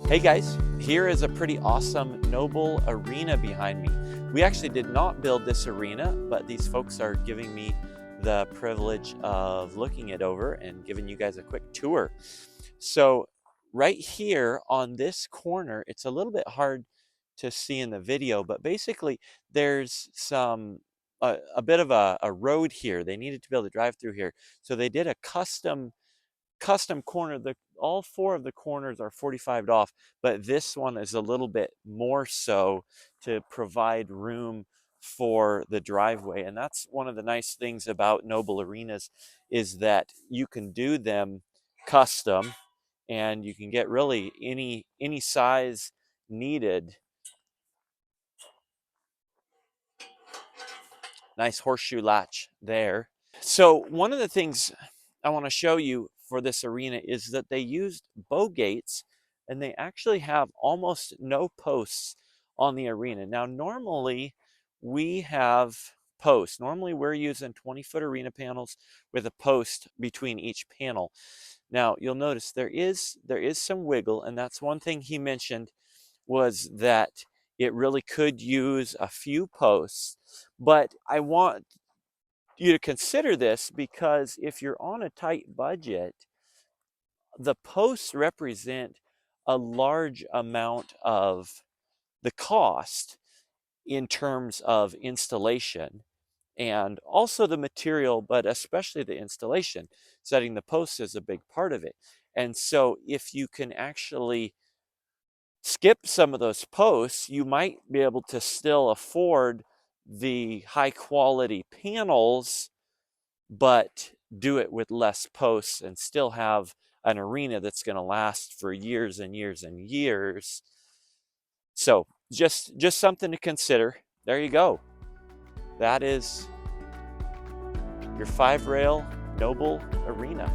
Hey guys, here is a pretty awesome Noble arena behind me. We actually did not build this arena, but these folks are giving me the privilege of looking it over and giving you guys a quick tour. So right here on this corner, it's a little bit hard to see in the video, but basically there's a bit of a road here. They needed to be able to drive through here. So they did a custom corner. All four of the corners are 45'd off, but this one is a little bit more so to provide room for the driveway. And that's one of the nice things about Noble Arenas, is that you can do them custom and you can get really any size needed. Nice horseshoe latch there. So one of the things I want to show you for this arena is that they used bow gates, and they actually have almost no posts on the arena. Now, normally we have posts. Normally we're using 20-foot arena panels with a post between each panel. Now, you'll notice there is some wiggle, and that's one thing he mentioned, was that it really could use a few posts. But I want you to consider this, because if you're on a tight budget, the posts represent a large amount of the cost in terms of installation and also the material, but especially the installation. Setting the posts is a big part of it. And so if you can actually skip some of those posts, you might be able to still afford the high quality panels, but do it with less posts and still have an arena that's going to last for years and years and years. So just something to consider. There you go. That is your 5-rail Noble arena.